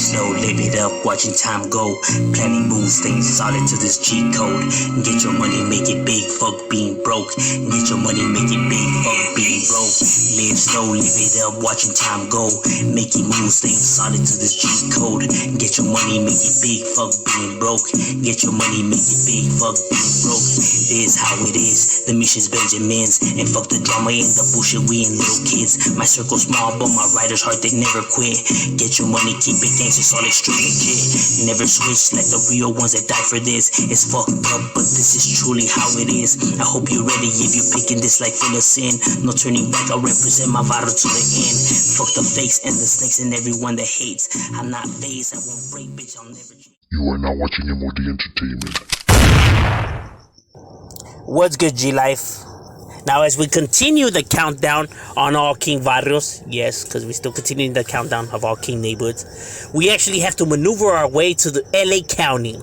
slow, live it up, watching time go. Planning moves, things solid to this cheat code. Get your money, make it big, fuck being broke. Get your money, make it big, fuck being broke. Live slow, live it up, watching time go. Making moves, things solid to this cheat code. Get your money, make it big, fuck being broke. Get your money, make it big, fuck being broke. This how it is, the mission's Benjamins. And fuck the drama and the bullshit, we ain't little kids. My circle small, but my riders heart, they never quit. Get your money, keep it gangsta, solid, straight legit. Never switch like the real ones that die for this. It's fucked up, but this is truly how it is. I hope you're ready if you're picking this like full of sin. No turning back, I represent my vital to the end. Fuck the fakes and the snakes and everyone that hates. I'm not phased, I won't break, bitch, I'll never. You are now watching M.O.D Entertainment. What's good, G-Life? Now, as we continue the countdown on all King Varrios, yes, because we're still continuing the countdown of all King neighborhoods, we actually have to maneuver our way to the LA County.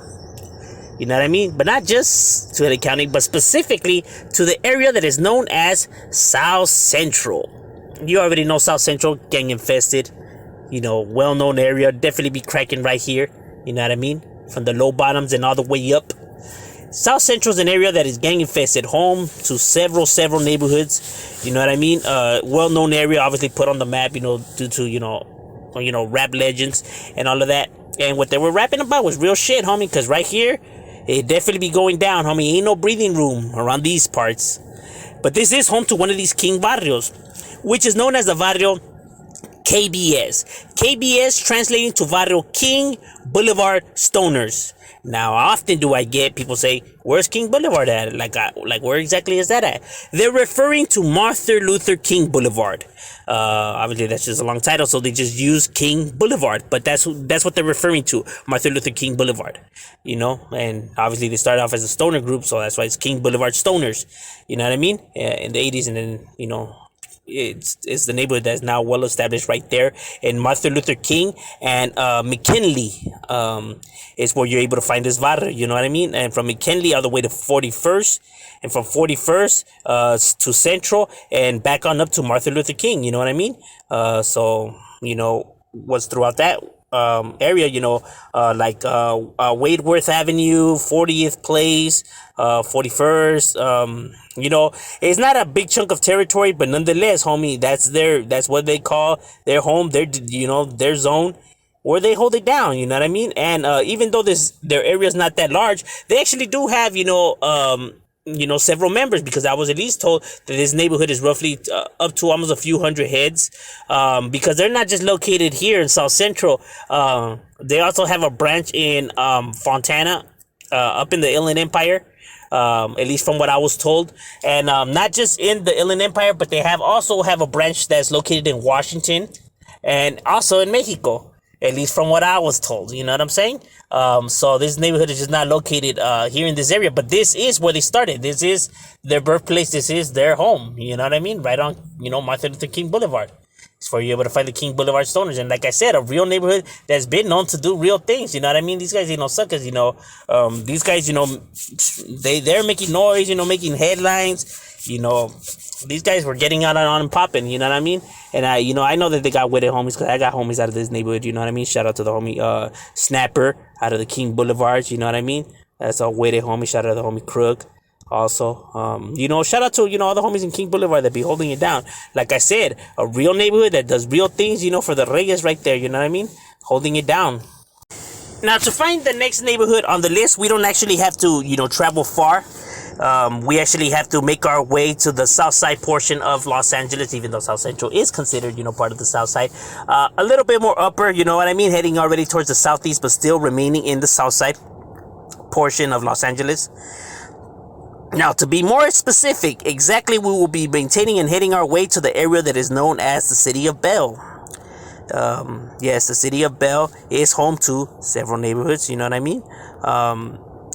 You know what I mean? But not just to LA County, but specifically to the area that is known as South Central. You already know South Central, gang infested, you know, well-known area. Definitely be cracking right here. You know what I mean? From the low bottoms and all the way up. South Central is an area that is gang infested, home to several neighborhoods. You know what I mean? Well-known area, obviously put on the map, you know, due to, you know, rap legends and all of that. And what they were rapping about was real shit, homie, because right here, it definitely be going down, homie. Ain't no breathing room around these parts. But this is home to one of these King Barrios, which is known as the Varrio KBS. KBS translating to Varrio King Boulevard Stoners. Now, often do I get people say, where's King Boulevard at? Like where exactly is that at? They're referring to Martin Luther King Boulevard. Obviously, that's just a long title, so they just use King Boulevard. But that's what they're referring to, Martin Luther King Boulevard. You know, and obviously they started off as a stoner group, so that's why it's King Boulevard Stoners. You know what I mean? In the 80s, and then, you know, it's the neighborhood that's now well established right there in Martin Luther King and McKinley is where you're able to find this barrio, you know what I mean? And from McKinley all the way to 41st, and from 41st to Central and back on up to Martin Luther King, you know what I mean? So, you know, what's throughout that area, you know, like Wadeworth Avenue, 40th Place, 41st, you know, it's not a big chunk of territory, but nonetheless, homie, that's what they call their home, their, you know, their zone, where they hold it down, you know what I mean? And even though their area is not that large, they actually do have, you know, several members, because I was at least told that this neighborhood is roughly up to almost a few hundred heads, because they're not just located here in South Central. They also have a branch in Fontana, up in the Inland Empire, at least from what I was told. And not just in the Inland Empire, but they also have a branch that's located in Washington and also in Mexico. At least from what I was told, you know what I'm saying? So this neighborhood is just not located here in this area, but this is where they started. This is their birthplace. This is their home. You know what I mean? Right on, you know, Martin Luther King Boulevard. It's where you're able to find the King Boulevard Stoners. And like I said, a real neighborhood that's been known to do real things. You know what I mean? These guys, you know, suckers, you know. These guys, you know, they're making noise, you know, making headlines. You know, these guys were getting out on and popping, you know what I mean? And I know that they got with it homies, because I got homies out of this neighborhood, you know what I mean? Shout out to the homie Snapper out of the King Boulevards, you know what I mean? That's all with it, homie. Shout out to the homie Crook also. You know, shout out to, you know, all the homies in King Boulevard that be holding it down. Like I said, a real neighborhood that does real things, you know, for the Reyes right there, you know what I mean? Holding it down. Now, to find the next neighborhood on the list, we don't actually have to, you know, travel far. We actually have to make our way to the south side portion of Los Angeles, even though South Central is considered, you know, part of the south side. A little bit more upper, you know what I mean, heading already towards the southeast, but still remaining in the south side portion of Los Angeles. Now, to be more specific, exactly, we will be maintaining and heading our way to the area that is known as the City of Bell. Yes, the City of Bell is home to several neighborhoods, you know what I mean?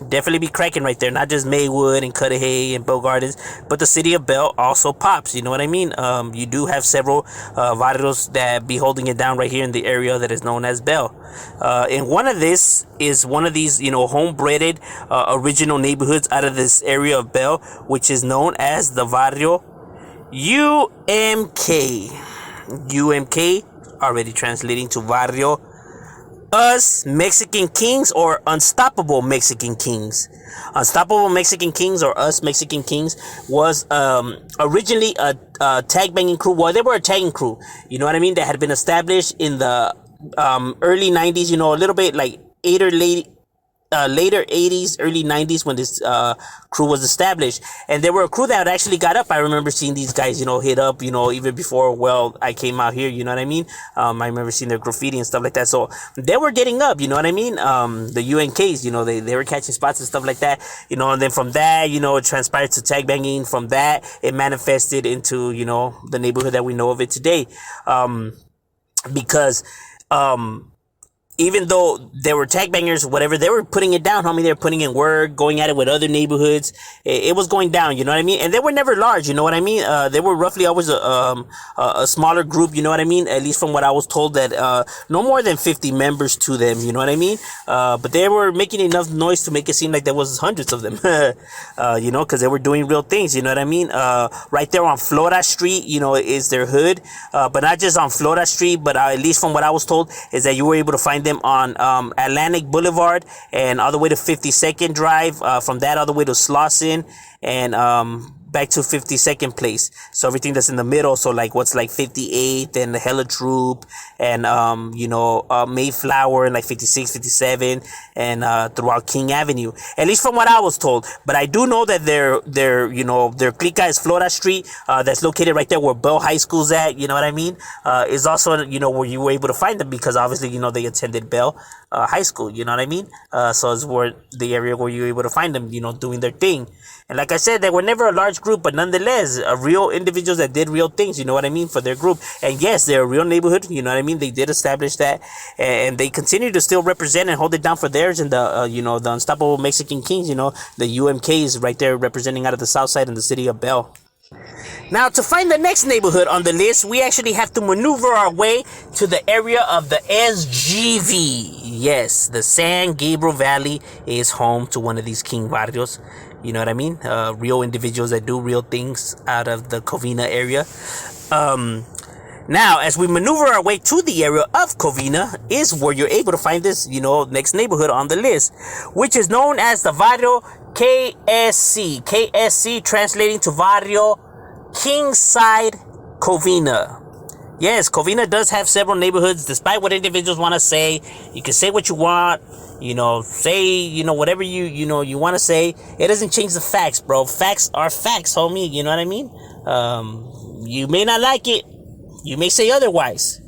Definitely be cracking right there, not just Maywood and Cudahy and Bow Gardens, but the City of Bell also pops, you know what I mean? You do have several varrios that be holding it down right here in the area that is known as Bell. And one of this is one of these, you know, home-breaded original neighborhoods out of this area of Bell, which is known as the Varrio UMK. UMK already translating to Varrio Us Mexican Kings or Unstoppable Mexican Kings. Unstoppable Mexican Kings or Us Mexican Kings was originally a tag banging crew. Well, they were a tagging crew. You know what I mean? That had been established in the early 90s. You know, a little bit like later 80s, early 90s when this crew was established. And they were a crew that actually got up. I remember seeing these guys, you know, hit up, you know, even before, well, I came out here, you know what I mean? I remember seeing their graffiti and stuff like that. So they were getting up, you know what I mean? The UNKs, you know, they were catching spots and stuff like that, you know, and then from that, you know, it transpired to tag banging. From that, it manifested into, you know, the neighborhood that we know of it today. Because, even though they were tag bangers, whatever, they were putting it down, homie. They were putting in work, going at it with other neighborhoods. It was going down, you know what I mean? And they were never large, you know what I mean? They were roughly always a smaller group, you know what I mean? At least from what I was told, that no more than 50 members to them, you know what I mean? But they were making enough noise to make it seem like there was hundreds of them, you know, because they were doing real things, you know what I mean? Right there on Flora Street, you know, is their hood. But not just on Flora Street, but at least from what I was told, is that you were able to find them on Atlantic Boulevard and all the way to 52nd Drive, from that all the way to Slauson and back to 52nd Place. So everything that's in the middle, so like what's like 58th and the Hella Troop and you know, Mayflower and like 56, 57 and throughout King Avenue, at least from what I was told. But I do know that their you know, their clica is Florida Street, that's located right there where Bell High School's at, you know what I mean? Is also, you know, where you were able to find them because obviously, you know, they attended Bell High School, you know what I mean? So it's where the area where you were able to find them, you know, doing their thing. And like I said, they were never a large group, but nonetheless, real individuals that did real things, you know what I mean, for their group. And yes, they're a real neighborhood, you know what I mean? They did establish that, and they continue to still represent and hold it down for theirs. And the, you know, the Unstoppable Mexican Kings, you know, the UMKs right there representing out of the south side in the city of Bell. Now, to find the next neighborhood on the list, we actually have to maneuver our way to the area of the SGV. Yes, the San Gabriel Valley is home to one of these King Varrios. You know what I mean? Real individuals that do real things out of the Covina area. Now, as we maneuver our way to the area of Covina is where you're able to find this, you know, next neighborhood on the list, which is known as the Varrio KSC. KSC translating to Varrio Kingside Covina. Yes, Covina does have several neighborhoods, despite what individuals want to say. You can say what you want, you know, say, you know, whatever you know, you want to say. It doesn't change the facts, bro. Facts are facts, homie. You know what I mean? You may not like it. You may say otherwise.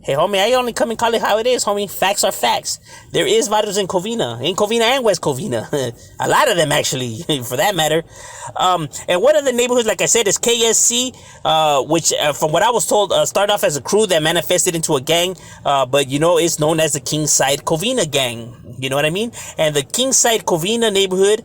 Hey, homie, I only come and call it how it is, homie. Facts are facts. There is Varrios in Covina and West Covina. A lot of them, actually, for that matter. And one of the neighborhoods, like I said, is KSC, which, from what I was told, started off as a crew that manifested into a gang. But, you know, it's known as the Kingside Covina gang. You know what I mean? And the Kingside Covina neighborhood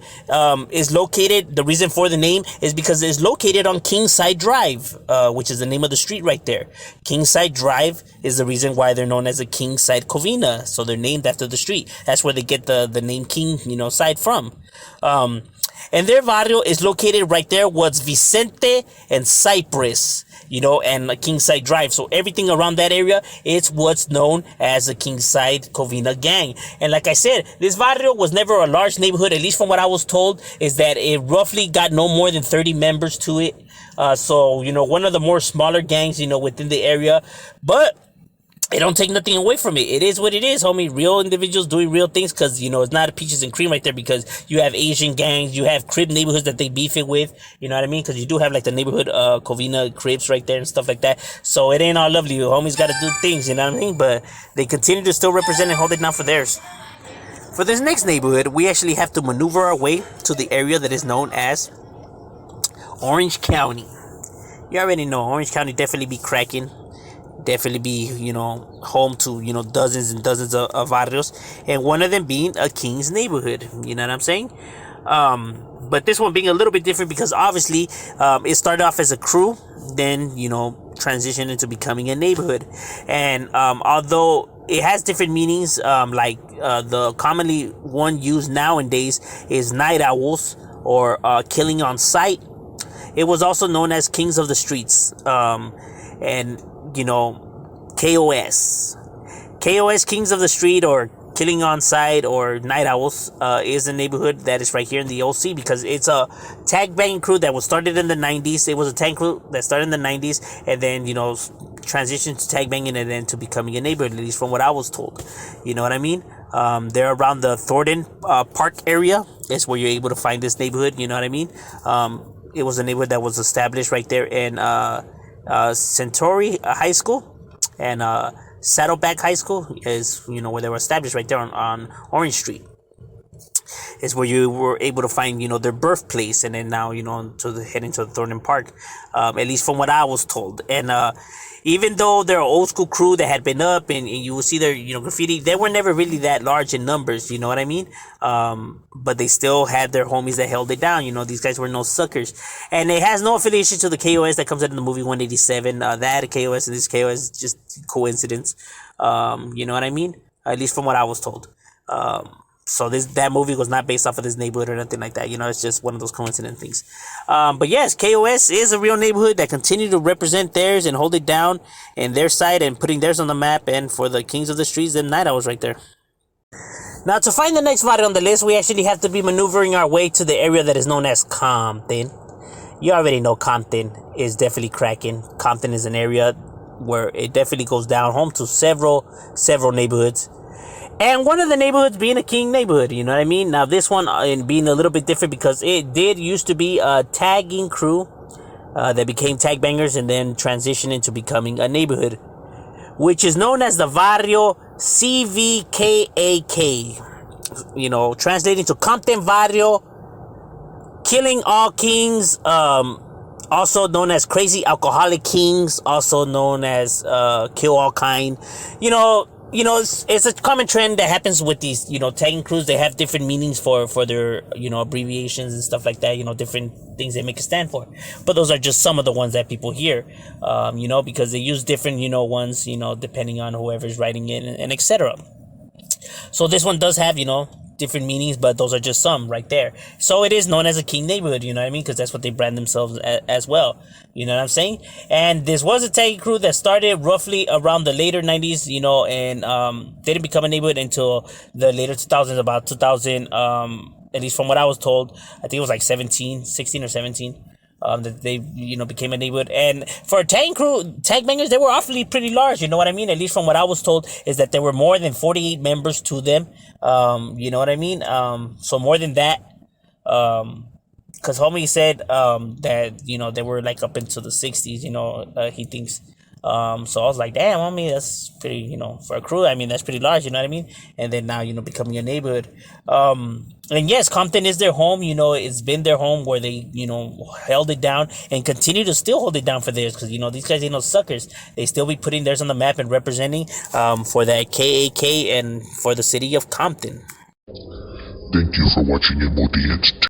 is located, the reason for the name is because it's located on Kingside Drive, which is the name of the street right there. Kingside Drive is the reason why they're known as the Kingside Covina. So they're named after the street. That's where they get the name King, you know, side from. And their barrio is located right there, what's Vicente and Cypress, you know, and Kingside Drive. So everything around that area, it's what's known as the Kingside Covina gang. And like I said, this barrio was never a large neighborhood, at least from what I was told, is that it roughly got no more than 30 members to it. So, you know, one of the more smaller gangs, you know, within the area. But it don't take nothing away from it. It is what it is, homie. Real individuals doing real things, because, you know, it's not a peaches and cream right there, because you have Asian gangs, you have Crib neighborhoods that they beef it with, you know what I mean? Because you do have, like, the neighborhood Covina Cribs right there and stuff like that. So it ain't all lovely. Homies got to do things, you know what I mean? But they continue to still represent and hold it down for theirs. For this next neighborhood, we actually have to maneuver our way to the area that is known as Orange County. You already know Orange County definitely be cracking. Definitely be, you know, home to, you know, dozens and dozens of barrios, and one of them being a King's neighborhood, you know what I'm saying? But this one being a little bit different because obviously it started off as a crew, then, you know, transitioned into becoming a neighborhood. And although it has different meanings, like the commonly one used nowadays is night owls or killing on sight, it was also known as Kings of the Streets, and, you know, KOS. KOS, Kings of the Street, or Killing on Sight, or Night Owls, is a neighborhood that is right here in the OC, because it's a tag banging crew that was started in the 90s. It was a tag crew that started in the 90s, and then, transitioned to tag banging, and then to becoming a neighborhood, at least from what I was told. You know what I mean? They're around the Thornton Park area. Is where you're able to find this neighborhood. You know what I mean? It was a neighborhood that was established right there in Centauri High School, and Saddleback High School is, where they were established right there on Orange Street. Is where you were able to find, their birthplace, and then now, heading to the Thornton Park, at least from what I was told. And even though they're an old school crew that had been up, and you will see their, graffiti, they were never really that large in numbers, you know what I mean? But they still had their homies that held it down. These guys were no suckers. And it has no affiliation to the KOS that comes out in the movie 187. That KOS and this KOS is just coincidence. You know what I mean? At least from what I was told. So that movie was not based off of this neighborhood or nothing like that. It's just one of those coincident things. But yes, KOS is a real neighborhood that continue to represent theirs and hold it down in their side and putting theirs on the map. And for the Kings of the Streets, and Night Owls right there. Now, to find the next varrio on the list, we actually have to be maneuvering our way to the area that is known as Compton. You already know Compton is definitely cracking. Compton is an area where it definitely goes down, home to several neighborhoods. And one of the neighborhoods being a King neighborhood, you know what I mean? Now, this one being a little bit different because it did used to be a tagging crew that became tag bangers and then transitioned into becoming a neighborhood, which is known as the Varrio KAK. Translating to Compton Vario Killing All Kings, also known as Crazy Alcoholic Kings, also known as Kill All Kind. It's a common trend that happens with these, tagging crews. They have different meanings for their, abbreviations and stuff like that, different things they make a stand for. But those are just some of the ones that people hear, because they use different, ones, depending on whoever's writing it and etc. So this one does have, different meanings, but those are just some right there. So it is known as a King neighborhood, you know what I mean? Because that's what they brand themselves as well. You know what I'm saying? And this was a tagging crew that started roughly around the later 90s, and didn't become a neighborhood until the later 2000s, about 2000, at least from what I was told. I think it was like 16 or 17. That they, became a neighborhood. And for a tagging crew, tag bangers, they were awfully pretty large, you know what I mean? At least from what I was told, is that there were more than 48 members to them. You know what I mean? So more than that, because homie said that, they were like up into the 60s, he thinks. So I was like, damn, homie, that's pretty, for a crew, I mean, that's pretty large, you know what I mean? And then now, becoming a neighborhood. And yes, Compton is their home, it's been their home where they, held it down and continue to still hold it down for theirs. Because, these guys ain't no suckers. They still be putting theirs on the map and representing for that KAK and for the city of Compton. Thank you for watching M.O.D. Entertainment.